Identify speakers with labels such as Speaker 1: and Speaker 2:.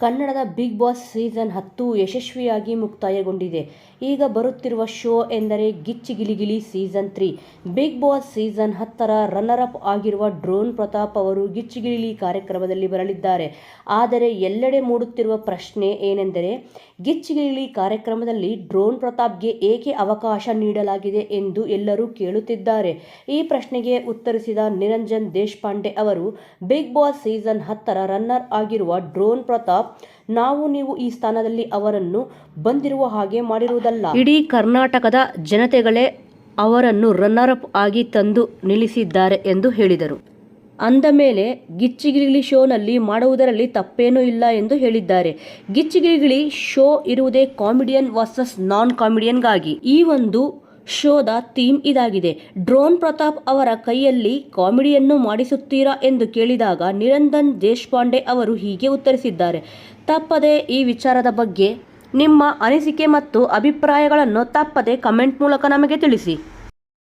Speaker 1: ಕನ್ನಡದ big Boss season 10 ಯಶಸ್ವಿಯಾಗಿ ಮುಕ್ತಾಯಗೊಂಡಿದೆ. ಈಗ ಬರುತ್ತಿರುವ ಶೋ ಎಂದರೆ Gicchi Gili season 3. Bigg Boss season 10ರ ರನ್ನರ್ ಅಪ್ ಆಗಿರುವ ಡ್ರೋನ್ ಪ್ರತಾಪ್ ಅವರು ಗಿಚ್ಚಿ ಗಿಲಿ ಕಾರ್ಯಕ್ರಮದಲ್ಲಿ ಬರಲಿದ್ದಾರೆ. ಆದರೆ ಎಲ್ಲೆಡೆ ಮೂಡುತ್ತಿರುವ ಪ್ರಶ್ನೆ ಏನೆಂದರೆ, ಗಿಚ್ಚಿ ಗಿಲಿ ಕಾರ್ಯಕ್ರಮದಲ್ಲಿ ಡ್ರೋನ್ ಪ್ರತಾಪ್ಗೆ ಏಕೆ ಅವಕಾಶ ನೀಡಲಾಗಿದೆ ಎಂದು ಎಲ್ಲರೂ ಕೇಳುತ್ತಿದ್ದಾರೆ. ಈ ಪ್ರಶ್ನೆಗೆ ಉತ್ತರಿಸಿದ ನಿರಂಜನ್ ದೇಶಪಾಂಡೆ ಅವರು, ಬಿಗ್ ಬಾಸ್ ಸೀಸನ್ 10ರ ರನ್ನರ್ ಆಗಿರುವ ಡ್ರೋನ್ ಪ್ರತಾಪ್, ನೀವು ಈ ಸ್ಥಾನದಲ್ಲಿ ಅವರನ್ನು ಬಂದಿರುವ ಹಾಗೆ ಮಾಡಿರುವುದಲ್ಲ. ಇಡೀ ಕರ್ನಾಟಕದ ಜನತೆಗಳೇ ಅವರನ್ನು ರನ್ನರ್ ಅಪ್ ಆಗಿ ತಂದು ನಿಲ್ಲಿಸಿದ್ದಾರೆ ಎಂದು ಹೇಳಿದರು. ಅಂದಮೇಲೆ ಗಿಚ್ಚಿಗಿಲಿ ಶೋನಲ್ಲಿ ಮಾಡುವುದರಲ್ಲಿ ತಪ್ಪೇನೂ ಇಲ್ಲ ಎಂದು ಹೇಳಿದ್ದಾರೆ. ಗಿಚ್ಚಿಗಿಲಿ ಶೋ ಇರುವುದೇ ಕಾಮಿಡಿಯನ್ ವರ್ಸಸ್ ನಾನ್ ಕಾಮಿಡಿಯನ್ಗಾಗಿ. ಈ ಒಂದು ಶೋದ ಥೀಮ್ ಇದಾಗಿದೆ. ಡ್ರೋನ್ ಪ್ರತಾಪ್ ಅವರ ಕೈಯಲ್ಲಿ ಕಾಮಿಡಿಯನ್ನು ಮಾಡಿಸುತ್ತೀರಾ ಎಂದು ಕೇಳಿದಾಗ ನಿರಂಜನ್ ದೇಶಪಾಂಡೆ ಅವರು ಹೀಗೆ ಉತ್ತರಿಸಿದ್ದಾರೆ. ತಪ್ಪದೆ ಈ ವಿಚಾರದ ಬಗ್ಗೆ ನಿಮ್ಮ ಅನಿಸಿಕೆ ಮತ್ತು ಅಭಿಪ್ರಾಯಗಳನ್ನು ತಪ್ಪದೆ ಕಮೆಂಟ್ ಮೂಲಕ ನಮಗೆ ತಿಳಿಸಿ.